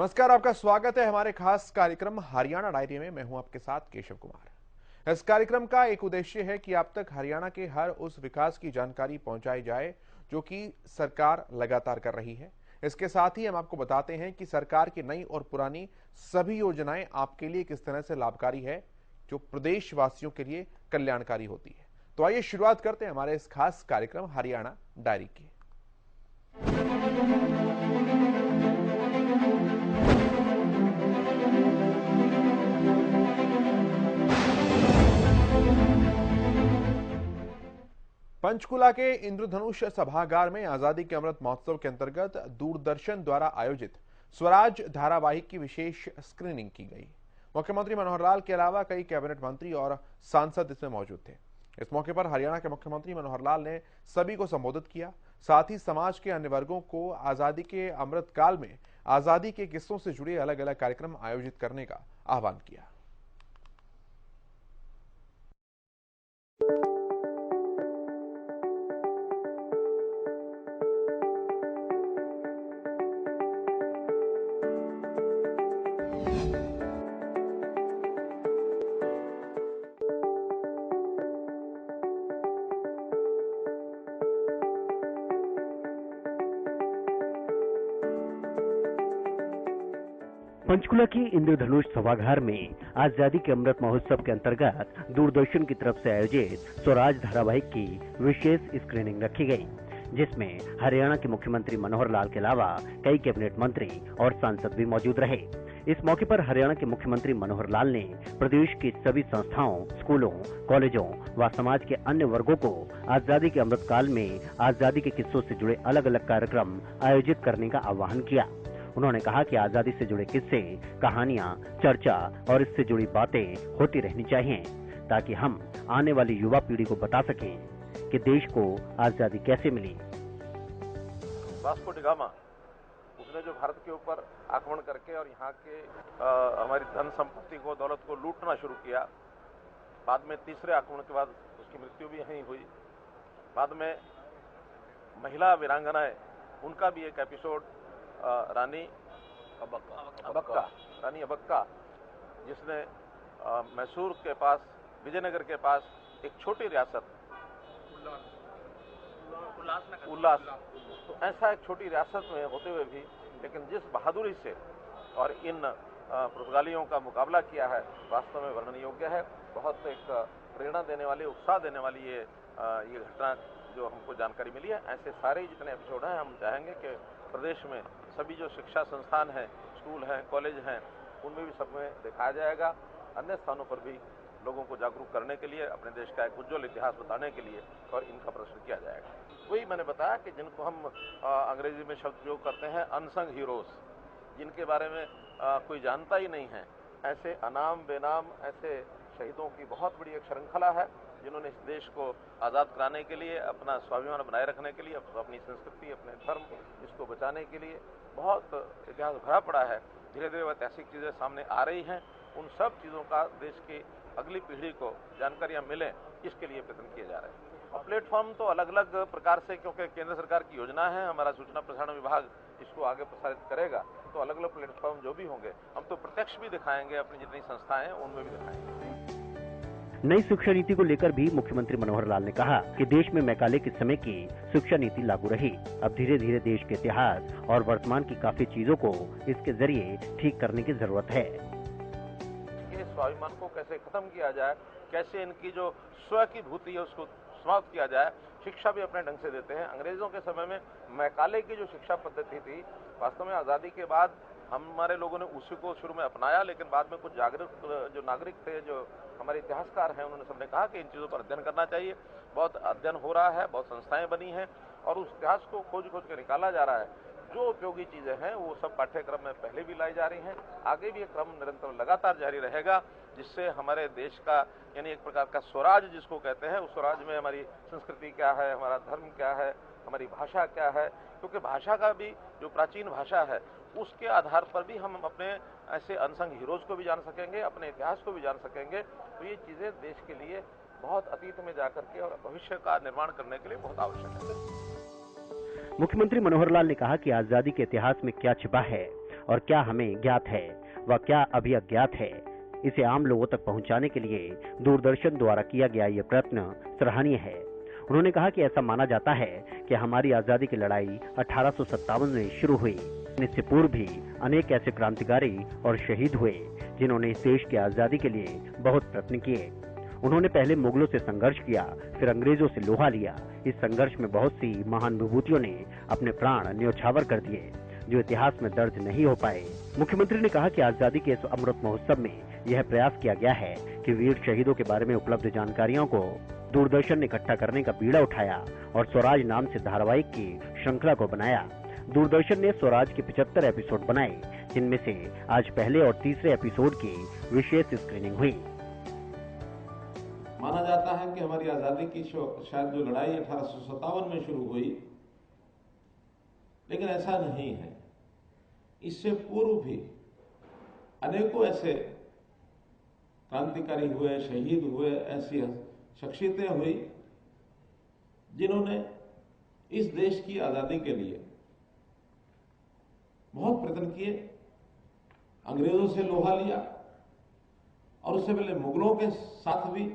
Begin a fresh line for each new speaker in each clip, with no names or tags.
नमस्कार, आपका स्वागत है हमारे खास कार्यक्रम हरियाणा डायरी में। मैं हूं आपके साथ केशव कुमार। इस कार्यक्रम का एक उद्देश्य है कि आप तक हरियाणा के हर उस विकास की जानकारी पहुंचाई जाए जो कि सरकार लगातार कर रही है। इसके साथ ही हम आपको बताते हैं कि सरकार की नई और पुरानी सभी योजनाएं आपके लिए किस तरह से लाभकारी है, जो प्रदेशवासियों के लिए कल्याणकारी होती है। तो आइए शुरुआत करते हैं हमारे इस खास कार्यक्रम हरियाणा डायरी की। पंचकुला के इंद्रधनुष सभागार में आजादी के अमृत महोत्सव के अंतर्गत दूरदर्शन द्वारा आयोजित स्वराज धारावाहिक की विशेष स्क्रीनिंग की गई। मुख्यमंत्री मनोहर लाल के अलावा कई कैबिनेट मंत्री और सांसद इसमें मौजूद थे। इस मौके पर हरियाणा के मुख्यमंत्री मनोहर लाल ने सभी को संबोधित किया। साथ ही समाज के अन्य वर्गों को आजादी के अमृत काल में आजादी के किस्सों से जुड़े अलग अलग कार्यक्रम आयोजित करने का आह्वान किया।
पंचकुला की इंद्रधनुष सभागार में आजादी के अमृत महोत्सव के अंतर्गत दूरदर्शन की तरफ से आयोजित स्वराज धारावाहिक की विशेष स्क्रीनिंग रखी गई, जिसमें हरियाणा के मुख्यमंत्री मनोहर लाल के अलावा कई कैबिनेट मंत्री और सांसद भी मौजूद रहे। इस मौके पर हरियाणा के मुख्यमंत्री मनोहर लाल ने प्रदेश की सभी संस्थाओं, स्कूलों, कॉलेजों व समाज के अन्य वर्गों को आजादी के अमृत काल में आजादी के किस्सों से जुड़े अलग अलग कार्यक्रम आयोजित करने का आह्वान किया। उन्होंने कहा कि आजादी से जुड़े किस्से, कहानियां, चर्चा और इससे जुड़ी बातें होती रहनी चाहिए, ताकि हम आने वाली युवा पीढ़ी को बता सकें कि देश को आजादी कैसे मिली।
वास्को डी गामा उसने जो भारत के ऊपर आक्रमण करके और यहाँ के हमारी धन संपत्ति को, दौलत को लूटना शुरू किया। बाद में तीसरे आक्रमण के बाद उसकी मृत्यु भी यहीं हुई। बाद में महिला वीरांगनाएं, उनका भी एक एपिसोड रानी अबक्का, जिसने मैसूर के पास, विजयनगर के पास एक छोटी रियासत उल्लास, तो ऐसा एक छोटी रियासत में होते हुए भी लेकिन जिस बहादुरी से और इन पुर्तगालियों का मुकाबला किया है, वास्तव में वर्णन योग्य है। बहुत एक प्रेरणा देने वाली, उत्साह देने वाली ये घटना जो हमको जानकारी मिली है। ऐसे सारे जितने एपिसोड हैं, हम चाहेंगे कि प्रदेश में सभी जो शिक्षा संस्थान हैं, स्कूल हैं, कॉलेज हैं, उनमें भी सब में दिखाया जाएगा। अन्य स्थानों पर भी लोगों को जागरूक करने के लिए, अपने देश का एक उज्ज्वल इतिहास बताने के लिए और इनका प्रदर्शन किया जाएगा। वही मैंने बताया कि जिनको हम अंग्रेजी में शब्द प्रयोग करते हैं अनसंग हीरोज, जिनके बारे में कोई जानता ही नहीं है, ऐसे अनाम बेनाम ऐसे शहीदों की बहुत बड़ी एक श्रृंखला है, जिन्होंने इस देश को आज़ाद कराने के लिए, अपना स्वाभिमान बनाए रखने के लिए, अपनी संस्कृति, अपने धर्म, इसको बचाने के लिए बहुत इतिहास भरा पड़ा है। धीरे धीरे ऐतिहासिक चीज़ें सामने आ रही हैं। उन सब चीज़ों का देश की अगली पीढ़ी को जानकारियाँ मिलें, इसके लिए प्रयत्न किए जा रहे हैं। और प्लेटफॉर्म तो अलग अलग प्रकार से, क्योंकि केंद्र सरकार की योजना है, हमारा सूचना प्रसारण विभाग इसको आगे प्रसारित करेगा, तो अलग अलग प्लेटफॉर्म जो भी होंगे, हम तो प्रत्यक्ष भी दिखाएंगे, अपनी जितनी संस्थाएं हैं उनमें भी दिखाएंगे।
नई शिक्षा नीति को लेकर भी मुख्यमंत्री मनोहर लाल ने कहा कि देश में मैकाले के समय की शिक्षा नीति लागू रही। अब धीरे धीरे देश के इतिहास और वर्तमान की काफी चीजों को इसके जरिए ठीक करने की जरूरत है।
ये स्वाभिमान को कैसे खत्म किया जाए, कैसे इनकी जो स्व की भूति है उसको समाप्त किया जाए। शिक्षा भी अपने ढंग से देते हैं। अंग्रेजों के समय में मैकाले की जो शिक्षा पद्धति थी, वास्तव में आजादी के बाद हमारे लोगों ने उसी को शुरू में अपनाया, लेकिन बाद में कुछ जागरूक जो नागरिक थे, जो हमारे इतिहासकार हैं, उन्होंने सबने कहा कि इन चीज़ों पर अध्ययन करना चाहिए। बहुत अध्ययन हो रहा है, बहुत संस्थाएं बनी हैं और उस इतिहास को खोज के निकाला जा रहा है। जो उपयोगी चीज़ें हैं वो सब पाठ्यक्रम में पहले भी लाई जा रही हैं। आगे भी ये क्रम निरंतर लगातार जारी रहेगा, जिससे हमारे देश का, यानी एक प्रकार का स्वराज जिसको कहते हैं, उस स्वराज में हमारी संस्कृति क्या है, हमारा धर्म क्या है, हमारी भाषा क्या है, क्योंकि भाषा का भी जो प्राचीन भाषा है उसके आधार पर भी हम अपने ऐसे अनसंग हीरोज को भी जान सकेंगे, अपने इतिहास को भी जान सकेंगे। तो ये चीज़ें देश के लिए बहुत अतीत में जाकर के और भविष्य का निर्माण करने के लिए बहुत आवश्यक है।
मुख्यमंत्री मनोहर लाल ने कहा कि आजादी के इतिहास में क्या छिपा है, और क्या हमें ज्ञात है व क्या अभी अज्ञात है, इसे आम लोगों तक पहुंचाने के लिए दूरदर्शन द्वारा किया गया ये प्रयत्न सराहनीय है। उन्होंने कहा कि ऐसा माना जाता है कि हमारी आजादी की लड़ाई 1857 में शुरू हुई। इससे पूर्व भी अनेक ऐसे क्रांतिकारी और शहीद हुए जिन्होंने इस देश की आजादी के लिए बहुत प्रयत्न किए। उन्होंने पहले मुगलों से संघर्ष किया, फिर अंग्रेजों से लोहा लिया। इस संघर्ष में बहुत सी महान विभूतियों ने अपने प्राण न्योछावर कर दिए, जो इतिहास में दर्ज नहीं हो पाए। मुख्यमंत्री ने कहा कि आजादी के इस अमृत महोत्सव में यह प्रयास किया गया है कि वीर शहीदों के बारे में उपलब्ध जानकारियों को दूरदर्शन ने इकट्ठा करने का बीड़ा उठाया और स्वराज नाम से धारावाहिक की श्रृंखला को बनाया। दूरदर्शन ने स्वराज के 75 एपिसोड बनाए, जिनमें से आज पहले और तीसरे एपिसोड की विशेष स्क्रीनिंग हुई।
माना जाता है कि हमारी आजादी की शायद जो लड़ाई 1857 में शुरू हुई, लेकिन ऐसा नहीं है। इससे पूर्व भी अनेकों ऐसे क्रांतिकारी हुए, शहीद हुए, ऐसी शख्सियतें हुई जिन्होंने इस देश की आजादी के लिए बहुत प्रयत्न किए, अंग्रेजों से लोहा लिया और उससे पहले मुगलों के साथ भी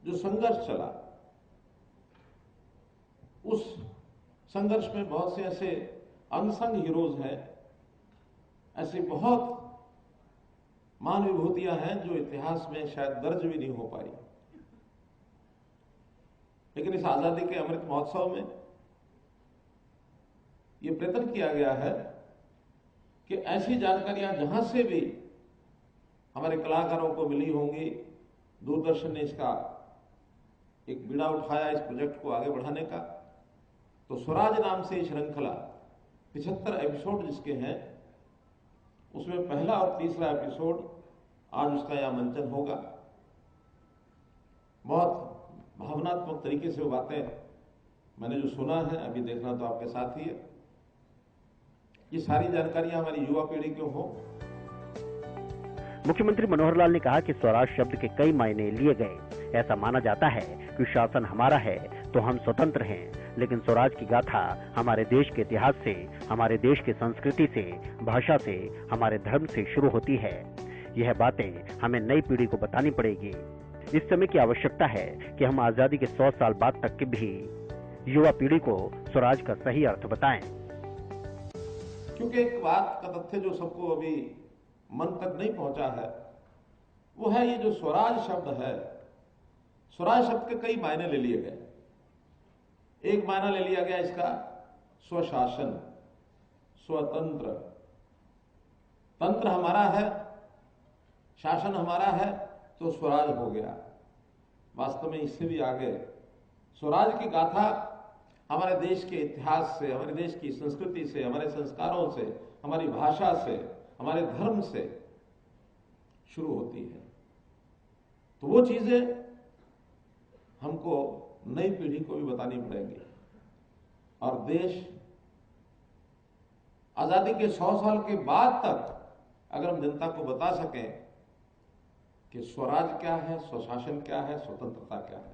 जो संघर्ष चला, उस संघर्ष में बहुत से ऐसे अनसंग हीरोज हैं, ऐसी बहुत महान विभूतियां हैं जो इतिहास में शायद दर्ज भी नहीं हो पाई। लेकिन इस आजादी के अमृत महोत्सव में यह प्रयत्न किया गया है कि ऐसी जानकारियां जहां से भी हमारे कलाकारों को मिली होंगी, दूरदर्शन ने इसका एक बीड़ा उठाया इस प्रोजेक्ट को आगे बढ़ाने का। तो स्वराज नाम से श्रृंखला 75 एपिसोड जिसके हैं, उसमें पहला और तीसरा एपिसोड आज उसका यह मंचन होगा। बहुत भावनात्मक तरीके से वो बातें मैंने जो सुना है, अभी देखना तो आपके साथ ही है। ये सारी जानकारियां हमारी युवा पीढ़ी को हो।
मुख्यमंत्री मनोहर लाल ने कहा कि स्वराज शब्द के कई मायने लिए गए। ऐसा माना जाता है कि शासन हमारा है तो हम स्वतंत्र हैं, लेकिन स्वराज की गाथा हमारे देश के इतिहास से, हमारे देश की संस्कृति से, भाषा से, हमारे धर्म से शुरू होती है। यह बातें हमें नई पीढ़ी को बतानी पड़ेगी। इस समय की आवश्यकता है कि हम आजादी के 100 साल बाद तक की भी युवा पीढ़ी को स्वराज का सही अर्थ बताएं।
क्योंकि एक बात का तथ्य जो सबको अभी मन तक नहीं पहुंचा है, वो है ये जो स्वराज शब्द है। स्वराज शब्द के कई मायने ले लिए गए। एक मायना ले लिया गया इसका स्वशासन, स्वतंत्र। तंत्र हमारा है, शासन हमारा है, तो स्वराज हो गया। वास्तव में इससे भी आगे स्वराज की गाथा हमारे देश के इतिहास से, हमारे देश की संस्कृति से, हमारे संस्कारों से, हमारी भाषा से, हमारे धर्म से शुरू होती है। तो वो चीजें हमको नई पीढ़ी को भी बतानी पड़ेंगी। और देश आजादी के 100 साल के बाद तक अगर हम जनता को बता सकें कि स्वराज क्या है, स्वशासन क्या है, स्वतंत्रता क्या है,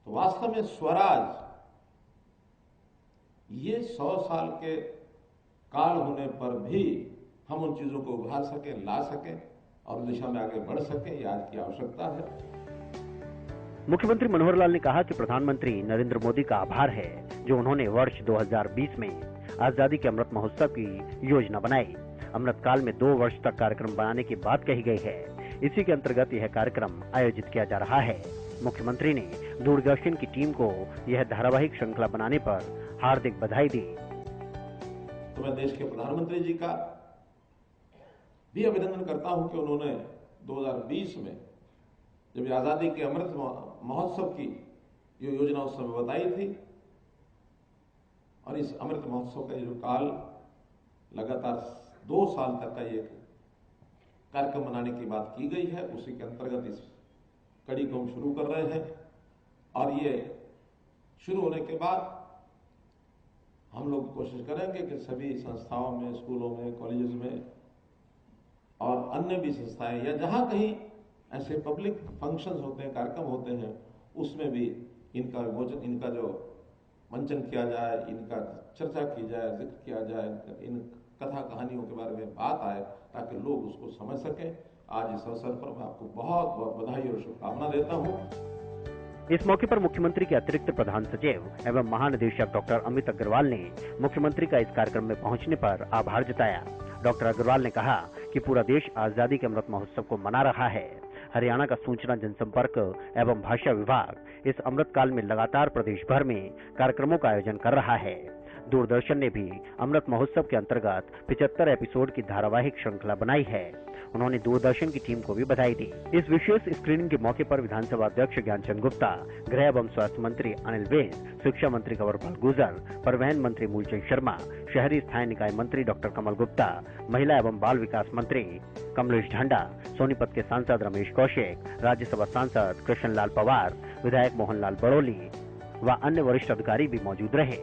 तो वास्तव में स्वराज ये 100 साल के काल होने पर भी हम उन चीजों को उभार सकें, ला सकें और उस दिशा में आगे बढ़ सकें, ये आज की आवश्यकता है।
मुख्यमंत्री मनोहर लाल ने कहा कि प्रधानमंत्री नरेंद्र मोदी का आभार है जो उन्होंने वर्ष 2020 में आजादी के अमृत महोत्सव की योजना बनाई। अमृत काल में 2 वर्ष तक कार्यक्रम बनाने की बात कही गई है। इसी के अंतर्गत यह कार्यक्रम आयोजित किया जा रहा है। मुख्यमंत्री ने दूरदर्शन की टीम को यह धारावाहिक श्रृंखला बनाने पर हार्दिक बधाई दी।
तो मैं देश के प्रधानमंत्री जी का भी अभिनंदन करता हूं कि उन्होंने 2020 में जब आजादी के अमृत महोत्सव की जो योजना उस समय बताई थी, और इस अमृत महोत्सव का जो काल लगातार 2 साल तक का ये कार्यक्रम बनाने की बात की गई है, उसी के अंतर्गत इस कड़ी को हम शुरू कर रहे हैं। और ये शुरू होने के बाद हम लोग कोशिश करेंगे कि सभी संस्थाओं में, स्कूलों में, कॉलेजेस में और अन्य भी संस्थाएं या जहां कहीं ऐसे पब्लिक फंक्शंस होते हैं, कार्यक्रम होते हैं, उसमें भी इनका जो मंचन किया जाए, इनका चर्चा की जाए, जिक्र किया जाए, इन कथा कहानियों के बारे में बात आए ताकि लोग उसको समझ सकें। आज इस अवसर पर मैं आपको बहुत बहुत बधाई और शुभकामना देता हूँ।
इस मौके पर मुख्यमंत्री के अतिरिक्त प्रधान सचिव एवं महानिदेशक डॉक्टर अमित अग्रवाल ने मुख्यमंत्री का इस कार्यक्रम में पहुंचने पर आभार जताया। डॉक्टर अग्रवाल ने कहा कि पूरा देश आजादी के अमृत महोत्सव को मना रहा है। हरियाणा का सूचना जनसंपर्क एवं भाषा विभाग इस अमृत काल में लगातार प्रदेश भर में कार्यक्रमों का आयोजन कर रहा है। दूरदर्शन ने भी अमृत महोत्सव के अंतर्गत 75 एपिसोड की धारावाहिक श्रृंखला बनाई है। उन्होंने दूरदर्शन की टीम को भी बधाई दी। इस विशेष स्क्रीनिंग के मौके पर विधानसभा अध्यक्ष ज्ञानचंद गुप्ता, गृह एवं स्वास्थ्य मंत्री अनिल विज, शिक्षा मंत्री कंवरपाल गुर्जर, परिवहन मंत्री मूलचंद शर्मा, शहरी स्थायी निकाय मंत्री डॉक्टर कमल गुप्ता, महिला एवं बाल विकास मंत्री कमलेश ढांडा, सोनीपत के सांसद रमेश कौशिक, राज्यसभा सांसद कृष्ण लाल पवार, विधायक मोहन लाल बड़ोली व अन्य वरिष्ठ अधिकारी भी मौजूद रहे।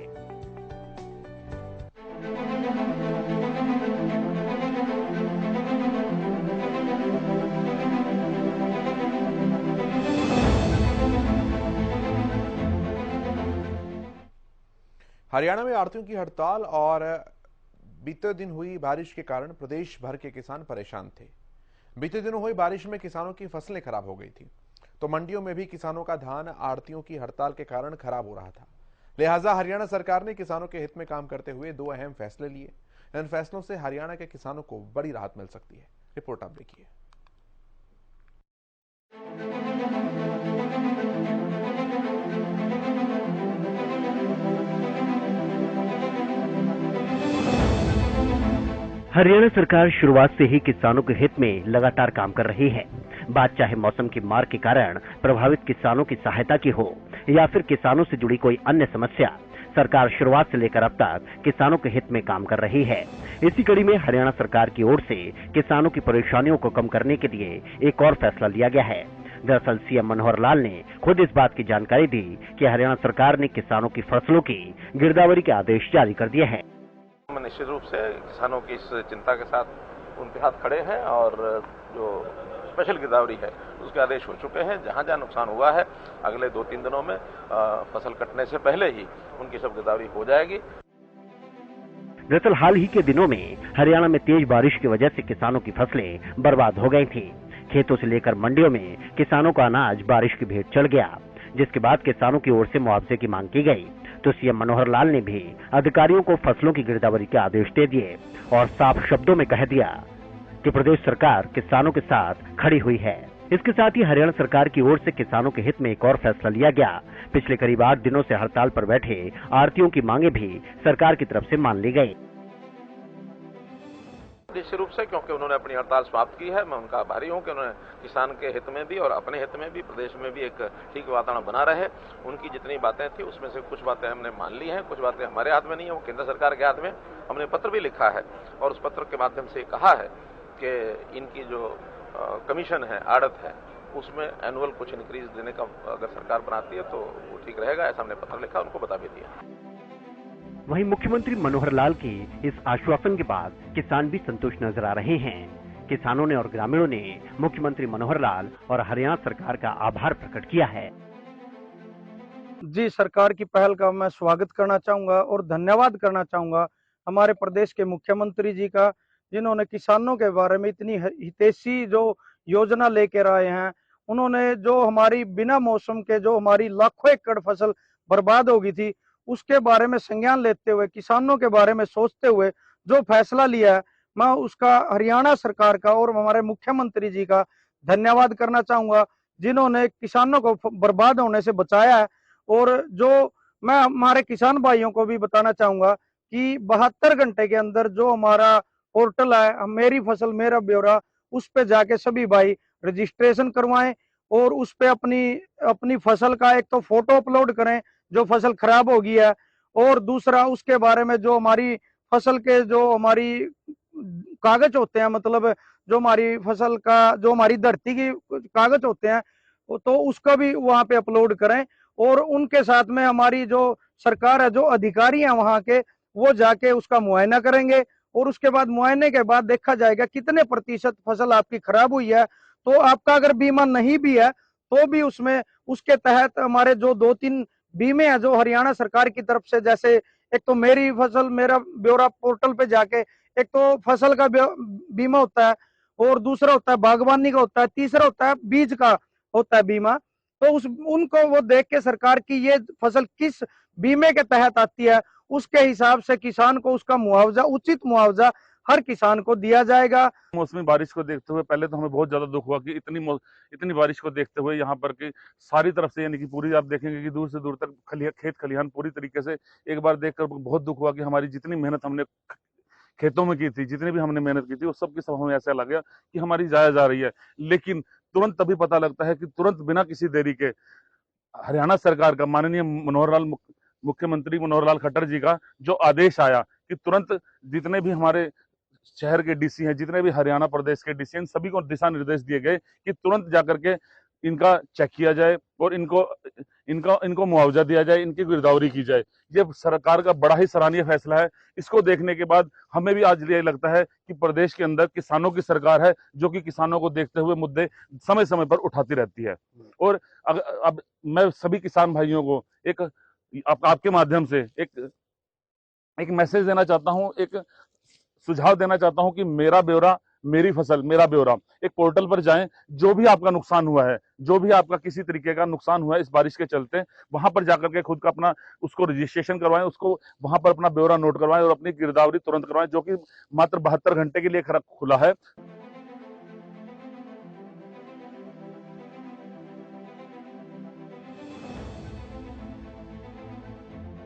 हरियाणा में आढ़तियों की हड़ताल और बीते दिन हुई बारिश के कारण प्रदेश भर के किसान परेशान थे। बीते दिनों हुई बारिश में किसानों की फसलें खराब हो गई थी, तो मंडियों में भी किसानों का धान आढ़तियों की हड़ताल के कारण खराब हो रहा था। लिहाजा हरियाणा सरकार ने किसानों के हित में काम करते हुए 2 अहम फैसले लिए। इन फैसलों से हरियाणा के किसानों को बड़ी राहत मिल सकती है। रिपोर्ट आप देखिए।
हरियाणा सरकार शुरुआत से ही किसानों के हित में लगातार काम कर रही है। बात चाहे मौसम की मार के कारण प्रभावित किसानों की सहायता की हो या फिर किसानों से जुड़ी कोई अन्य समस्या, सरकार शुरुआत से लेकर अब तक किसानों के हित में काम कर रही है। इसी कड़ी में हरियाणा सरकार की ओर से किसानों की परेशानियों को कम करने के लिए एक और फैसला लिया गया है। दरअसल सीएम मनोहर लाल ने खुद इस बात की जानकारी दी कि हरियाणा सरकार ने किसानों की फसलों की गिरदावरी के आदेश जारी कर दिए हैं।
निश्चित रूप से किसानों की इस चिंता के साथ उनके हाथ खड़े हैं और जो स्पेशल गिरदावरी है उसके आदेश हो चुके हैं। जहां जहां नुकसान हुआ है अगले 2-3 दिनों में फसल कटने से पहले ही उनकी सब गिरदावरी हो जाएगी।
दरअसल हाल ही के दिनों में हरियाणा में तेज बारिश की वजह से किसानों की फसलें बर्बाद हो गई थी। खेतों से लेकर मंडियों में किसानों का अनाज बारिश की भेंट चढ़ गया, जिसके बाद किसानों की ओर से मुआवजे की मांग की गई। तो सीएम मनोहर लाल ने भी अधिकारियों को फसलों की गिरदावरी के आदेश दे दिए और साफ शब्दों में कह दिया कि प्रदेश सरकार किसानों के साथ खड़ी हुई है। इसके साथ ही हरियाणा सरकार की ओर से किसानों के हित में एक और फैसला लिया गया। पिछले करीब 8 दिनों से हड़ताल पर बैठे आढ़तियों की मांगे भी सरकार की तरफ से मान ली गई।
निश्चित रूप से क्योंकि उन्होंने अपनी हड़ताल समाप्त की है, मैं उनका आभारी हूं कि उन्होंने किसान के हित में भी और अपने हित में भी प्रदेश में भी एक ठीक वातावरण बना रहे। उनकी जितनी बातें थी उसमें से कुछ बातें हमने मान ली हैं, कुछ बातें हमारे हाथ में नहीं है, वो केंद्र सरकार के हाथ में। हमने पत्र भी लिखा है और उस पत्र के माध्यम से कहा है कि इनकी जो कमीशन है, आड़त है, उसमें एनुअल कुछ इंक्रीज देने का अगर सरकार बनाती है तो वो ठीक रहेगा। ऐसा हमने पत्र लिखा, उनको बता भी दिया।
वहीं मुख्यमंत्री मनोहर लाल के इस आश्वासन के बाद किसान भी संतुष्ट नजर आ रहे हैं। किसानों ने और ग्रामीणों ने मुख्यमंत्री मनोहर लाल और हरियाणा सरकार का आभार प्रकट किया है।
जी, सरकार की पहल का मैं स्वागत करना चाहूंगा और धन्यवाद करना चाहूंगा हमारे प्रदेश के मुख्यमंत्री जी का, जिन्होंने किसानों के बारे में इतनी हितैषी जो योजना लेकर आए हैं। उन्होंने जो हमारी बिना मौसम के जो हमारी लाखों एकड़ फसल बर्बाद हो गई थी, उसके बारे में संज्ञान लेते हुए, किसानों के बारे में सोचते हुए जो फैसला लिया है, मैं उसका हरियाणा सरकार का और हमारे मुख्यमंत्री जी का धन्यवाद करना चाहूंगा, जिन्होंने किसानों को बर्बाद होने से बचाया है। और जो मैं हमारे किसान भाइयों को भी बताना चाहूंगा कि 72 घंटे के अंदर जो हमारा पोर्टल है मेरी फसल मेरा ब्यौरा, उस पे जाके सभी भाई रजिस्ट्रेशन करवाएं और उस पे अपनी फसल का एक तो फोटो अपलोड करें जो फसल खराब हो गई है, और दूसरा उसके बारे में जो हमारी फसल के जो हमारी कागज होते हैं, मतलब जो हमारी फसल का जो हमारी धरती की कागज होते हैं, तो उसका भी वहां पे अपलोड करें। और उनके साथ में हमारी जो सरकार है, जो अधिकारी हैं वहां के, वो जाके उसका मुआयना करेंगे और उसके बाद मुआयने के बाद देखा जाएगा कितने प्रतिशत फसल आपकी खराब हुई है। तो आपका अगर बीमा नहीं भी है तो भी उसमें उसके तहत हमारे जो 2-3 बीमे है जो हरियाणा सरकार की तरफ से, जैसे एक तो मेरी फसल मेरा ब्यौरा पोर्टल पे जाके एक तो फसल का बीमा होता है, और दूसरा होता है बागवानी का होता है, तीसरा होता है बीज का होता है बीमा। तो उस उनको वो देख के सरकार की ये फसल किस बीमे के तहत आती है, उसके हिसाब से किसान को उसका मुआवजा, उचित मुआवजा हर किसान को दिया जाएगा।
मौसमी बारिश को देखते हुए पहले तो हमें बहुत ज्यादा दुख हुआ कि इतनी बारिश को देखते हुए यहाँ पर की सारी तरफ से, यानी कि पूरी आप देखेंगे कि दूर से दूर तक खेत खलिहान पूरी तरीके से, एक बार देखकर बहुत दुख हुआ कि हमारी जितनी मेहनत हमने खेतों में की थी, जितनी भी हमने मेहनत की थी, वो सब की सब हमें ऐसा लगा कि हमारी जाया जा रही है। लेकिन तुरंत तभी पता लगता है कि तुरंत बिना किसी देरी के हरियाणा सरकार का, माननीय मुख्यमंत्री मनोहर लाल खट्टर जी का जो आदेश आया कि तुरंत जितने भी हमारे शहर के डीसी हैं, जितने भी हरियाणा प्रदेश के डीसी हैं, सभी को दिशा निर्देश दिए गए कि तुरंत जाकर के इनका चेक किया जाए और इनको मुआवजा दिया जाए, इनकी गिरदावरी की जाए। ये सरकार का बड़ा ही सराहनीय फैसला है। इसको देखने के बाद हमें भी आज ये लगता है कि प्रदेश के अंदर किसानों की सरकार है, जो कि किसानों को देखते हुए मुद्दे समय समय पर उठाती रहती है। और अब मैं सभी किसान भाइयों को आपके माध्यम से एक मैसेज देना चाहता हूं, एक सुझाव देना चाहता हूं कि मेरा ब्यौरा मेरी फसल मेरा ब्यौरा एक पोर्टल पर जाएं। जो भी आपका नुकसान हुआ है, जो भी आपका किसी तरीके का नुकसान हुआ है इस बारिश के चलते, वहां पर जाकर के खुद का अपना उसको रजिस्ट्रेशन करवाएं, उसको वहां पर अपना ब्यौरा नोट करवाएं और अपनी गिरदावरी तुरंत करवाएं, जो कि मात्र 72 घंटे के लिए खुला है।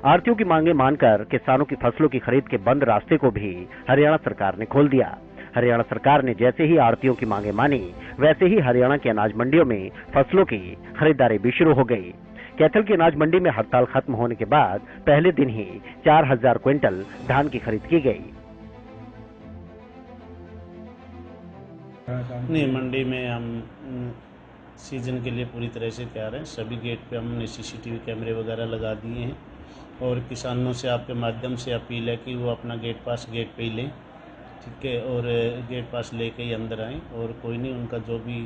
आढ़तियों की मांगे मानकर किसानों की फसलों की खरीद के बंद रास्ते को भी हरियाणा सरकार ने खोल दिया। हरियाणा सरकार ने जैसे ही आढ़तियों की मांगे मानी, वैसे ही हरियाणा की अनाज मंडियों में फसलों की खरीदारी भी शुरू हो गई। कैथल की अनाज मंडी में हड़ताल खत्म होने के बाद पहले दिन ही 4000 क्विंटल धान की खरीद की गई।
नहीं, मंडी में हम सीजन के लिए पूरी तरह से तैयार हैं। सभी गेट पे हमने सीसीटीवी कैमरे वगैरह लगा दिए हैं और किसानों से आपके माध्यम से अपील है कि वो अपना गेट पास गेट पे ही लें, ठीक है, और गेट पास लेके ही अंदर आएँ। और कोई नहीं, उनका जो भी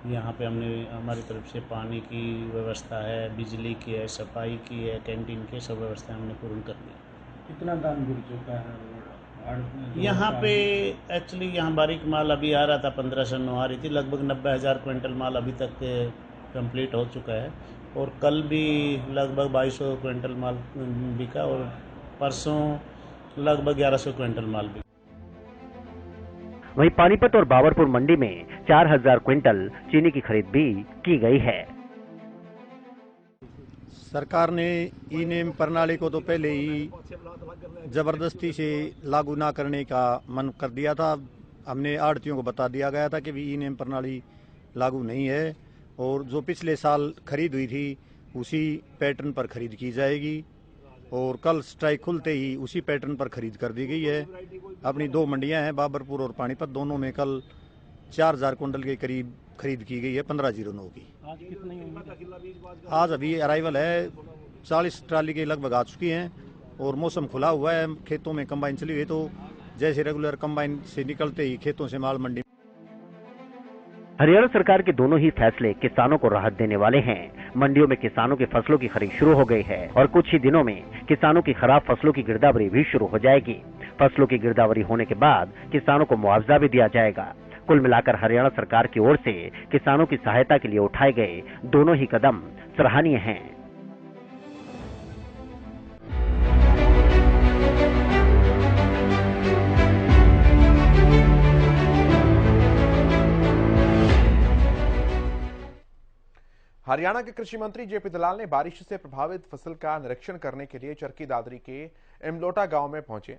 यहाँ पे हमने हमारी तरफ से पानी की व्यवस्था है, बिजली की है, सफाई की है, कैंटीन की सब व्यवस्था हमने पूर्ण कर दी।
कितना दाम गिर चुका है
यहाँ पे? एक्चुअली यहाँ बारीक माल अभी आ रहा था, 1509 आ रही थी, लगभग 90,000 क्विंटल माल अभी तक कंप्लीट हो चुका है और कल भी लगभग 2200 क्विंटल माल बिका और परसों लगभग 1100 क्विंटल माल बिका।
वहीं पानीपत और बाबरपुर मंडी में 4000 क्विंटल चीनी की खरीद भी की गई है।
सरकार ने ई-नेम प्रणाली को तो पहले ही जबरदस्ती से लागू ना करने का मन कर दिया था। हमने आढ़तियों को बता दिया गया था कि भी ई-नेम प्रणाली लागू नहीं है और जो पिछले साल खरीद हुई थी उसी पैटर्न पर खरीद की जाएगी और कल स्ट्राइक खुलते ही उसी पैटर्न पर खरीद कर दी गई है। अपनी दो मंडियां हैं, बाबरपुर और पानीपत, दोनों में कल 4000 क्विंटल के करीब खरीद की गई है 1509 की।
आज कितनी?
आज अभी अराइवल है, 40 ट्राली के लगभग आ चुकी हैं और मौसम खुला हुआ है, खेतों में कंबाइन चली हुई है, तो जैसे रेगुलर कंबाइन से निकलते ही खेतों से माल मंडी।
हरियाणा सरकार के दोनों ही फैसले किसानों को राहत देने वाले हैं। मंडियों में किसानों की फसलों की खरीद शुरू हो गई है और कुछ ही दिनों में किसानों की खराब फसलों की गिरदावरी भी शुरू हो जाएगी। फसलों की गिरदावरी होने के बाद किसानों को मुआवजा भी दिया जाएगा। कुल मिलाकर हरियाणा सरकार की ओर से किसानों की सहायता के लिए उठाए गए दोनों ही कदम सराहनीय हैं।
हरियाणा के कृषि मंत्री जेपी दलाल ने बारिश से प्रभावित फसल का निरीक्षण करने के लिए चरखी दादरी के इमलोटा गांव में पहुंचे।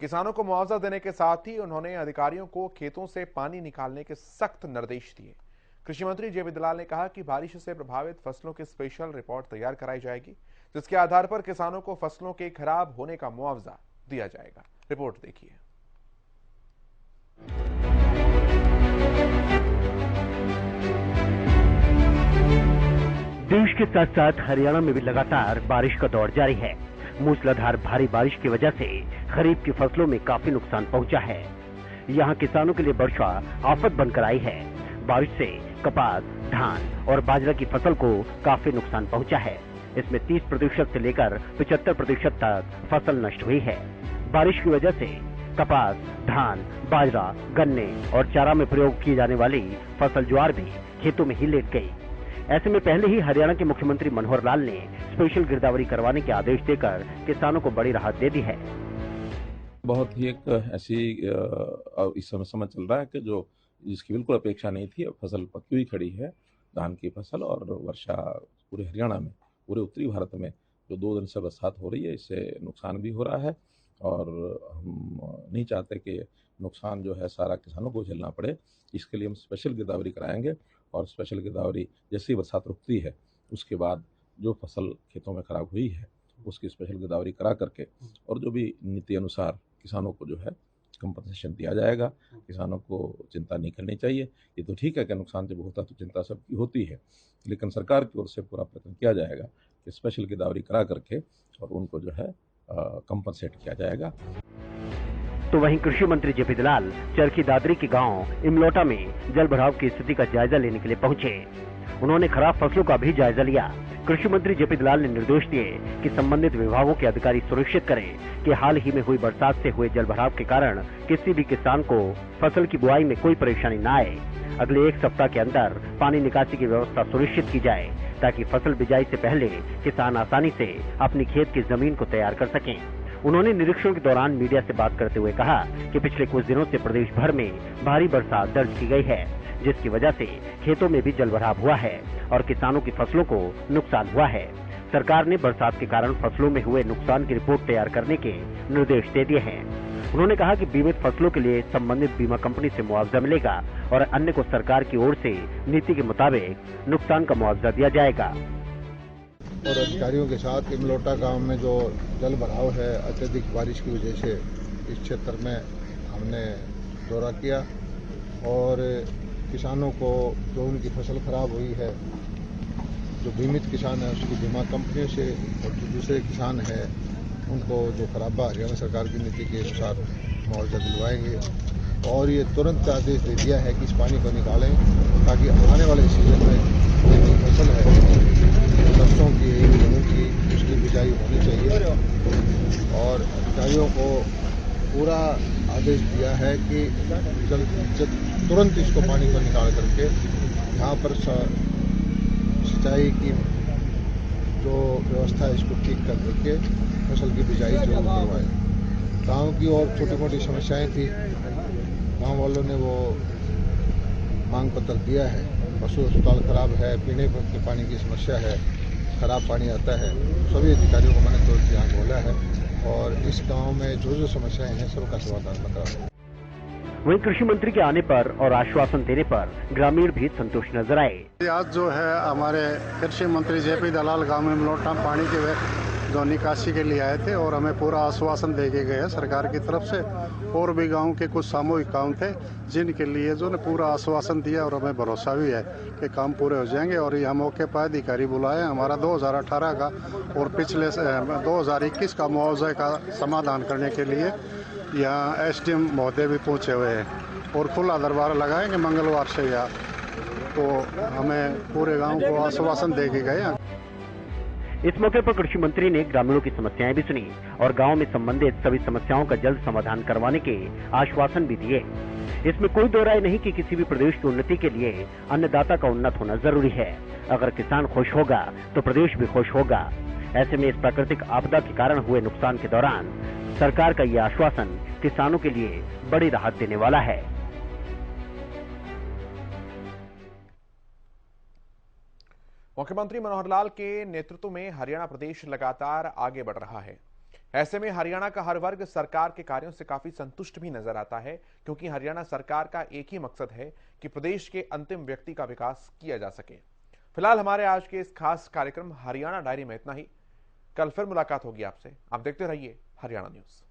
किसानों को मुआवजा देने के साथ ही उन्होंने अधिकारियों को खेतों से पानी निकालने के सख्त निर्देश दिए। कृषि मंत्री जेपी दलाल ने कहा कि बारिश से प्रभावित फसलों की स्पेशल रिपोर्ट तैयार कराई जाएगी, जिसके आधार पर किसानों को फसलों के खराब होने का मुआवजा दिया जाएगा। रिपोर्ट देखिए।
देश के साथ साथ हरियाणा में भी लगातार बारिश का दौर जारी है। मूसलाधार भारी बारिश की वजह से खरीफ की फसलों में काफी नुकसान पहुंचा है। यहां किसानों के लिए वर्षा आफत बनकर आई है। बारिश से कपास, धान और बाजरा की फसल को काफी नुकसान पहुंचा है। इसमें 30% से लेकर 75% तक फसल नष्ट हुई है। बारिश की वजह से कपास, धान, बाजरा, गन्ने और चारा में प्रयोग की जाने वाली फसल ज्वार भी खेतों में ही लेट गई। ऐसे में पहले ही हरियाणा के मुख्यमंत्री मनोहर लाल ने स्पेशल गिरदावरी करवाने के आदेश देकर किसानों को बड़ी राहत दे दी है।
बहुत ही एक ऐसी इस समय समझ चल रहा है कि जो जिसकी बिल्कुल अपेक्षा नहीं थी, अब फसल पकी हुई खड़ी है, धान की फसल, और वर्षा पूरे हरियाणा में, पूरे उत्तरी भारत में जो 2 दिन से बरसात हो रही है, इससे नुकसान भी हो रहा है और हम नहीं चाहते कि नुकसान जो है सारा किसानों को झेलना पड़े। इसके लिए हम स्पेशल गिरदावरी कराएंगे और स्पेशल गिरदावरी जैसे ही बरसात रुकती है उसके बाद जो फसल खेतों में खराब हुई है उसकी स्पेशल गिरदावरी करा करके और जो भी नीति अनुसार किसानों को जो है कंपनसेशन दिया जाएगा। किसानों को चिंता नहीं करनी चाहिए। ये तो ठीक है कि नुकसान जब होता तो चिंता सबकी होती है, लेकिन सरकार की ओर से पूरा प्रयत्न किया जाएगा कि स्पेशल गिरदावरी करा करके और उनको जो है कंपनसेट किया जाएगा।
तो वहीं कृषि मंत्री जेपी दलाल चरखी दादरी के गांव इमलोटा में जल भराव की स्थिति का जायजा लेने के लिए पहुंचे। उन्होंने खराब फसलों का भी जायजा लिया। कृषि मंत्री जेपी दलाल ने निर्देश दिए कि संबंधित विभागों के अधिकारी सुनिश्चित करें कि हाल ही में हुई बरसात से हुए जल भराव के कारण किसी भी किसान को फसल की बुआई में कोई परेशानी न आए। अगले 1 सप्ताह के अंदर पानी निकासी की व्यवस्था सुनिश्चित की जाए ताकि फसल बिजाई से पहले किसान आसानी से अपनी खेत की जमीन को तैयार कर सकें। उन्होंने निरीक्षण के दौरान मीडिया से बात करते हुए कहा कि पिछले कुछ दिनों से प्रदेश भर में भारी बरसात दर्ज की गई है, जिसकी वजह से खेतों में भी जलभराव हुआ है और किसानों की फसलों को नुकसान हुआ है। सरकार ने बरसात के कारण फसलों में हुए नुकसान की रिपोर्ट तैयार करने के निर्देश दे दिए हैं। उन्होंने कहा कि बीमित फसलों के लिए संबंधित बीमा कंपनी से मुआवजा मिलेगा और अन्य को सरकार की ओर से नीति के मुताबिक नुकसान का मुआवजा दिया जाएगा।
और अधिकारियों के साथ इमलोटा गांव में जो जल भराव है अत्यधिक बारिश की वजह से इस क्षेत्र में हमने दौरा किया और किसानों को जो उनकी फसल खराब हुई है, जो बीमित किसान है उसकी बीमा कंपनियों से और जो दूसरे किसान हैं उनको जो खराबा हरियाणा सरकार की नीति के अनुसार मुआवजा दिलवाएंगे। और ये तुरंत आदेश दे दिया है कि इस पानी को निकालें ताकि आने वाले सीजन में जो फसल है सरसों की, गेहूँ की, उसकी बिजाई होनी चाहिए। और अधिकारियों को पूरा आदेश दिया है कि तुरंत इसको पानी को निकाल करके यहाँ पर सिंचाई की जो व्यवस्था है इसको ठीक कर करके फसल की बिजाई जरूर करवाएं। गाँव की और छोटी मोटी समस्याएं थी, गाँव वालों ने वो मांग पत्र दिया है। पशु अस्पताल खराब है, पीने के पानी की समस्या है, खराब पानी आता है। सभी अधिकारियों को मैंने तुरंत यहाँ बोला है और इस गांव में जो समस्याएं हैं सबका समाधान बता।
वहीं कृषि मंत्री के आने पर और आश्वासन देने पर ग्रामीण भी संतुष्ट नजर आए।
आज जो है हमारे कृषि मंत्री जेपी दलाल गांव में इमलोटा पानी के जो निकासी के लिए आए थे और हमें पूरा आश्वासन दे के गए सरकार की तरफ से। और भी गांव के कुछ सामूहिक काम थे जिनके लिए जो ने पूरा आश्वासन दिया और हमें भरोसा भी है कि काम पूरे हो जाएंगे। और यहाँ मौके पर अधिकारी बुलाए हमारा 2018 का और पिछले 2021 का मुआवजे का समाधान करने के लिए यहाँ SDM महोदय भी पहुँचे हुए हैं और खुला दरबार लगाएंगे मंगलवार से। यहाँ तो हमें पूरे गांव को आश्वासन दे के गए।
इस मौके पर कृषि मंत्री ने ग्रामीणों की समस्याएं भी सुनी और गांव में संबंधित सभी समस्याओं का जल्द समाधान करवाने के आश्वासन भी दिए। इसमें कोई दो राय नहीं कि किसी भी प्रदेश की उन्नति के लिए अन्नदाता का उन्नत होना जरूरी है। अगर किसान खुश होगा तो प्रदेश भी खुश होगा। ऐसे में इस प्राकृतिक आपदा के कारण हुए नुकसान के दौरान सरकार का ये आश्वासन किसानों के लिए बड़ी राहत देने वाला है।
मुख्यमंत्री मनोहर लाल के नेतृत्व में हरियाणा प्रदेश लगातार आगे बढ़ रहा है। ऐसे में हरियाणा का हर वर्ग सरकार के कार्यों से काफी संतुष्ट भी नजर आता है, क्योंकि हरियाणा सरकार का एक ही मकसद है कि प्रदेश के अंतिम व्यक्ति का विकास किया जा सके। फिलहाल हमारे आज के इस खास कार्यक्रम हरियाणा डायरी में इतना ही। कल फिर मुलाकात होगी आपसे। आप देखते रहिए हरियाणा न्यूज।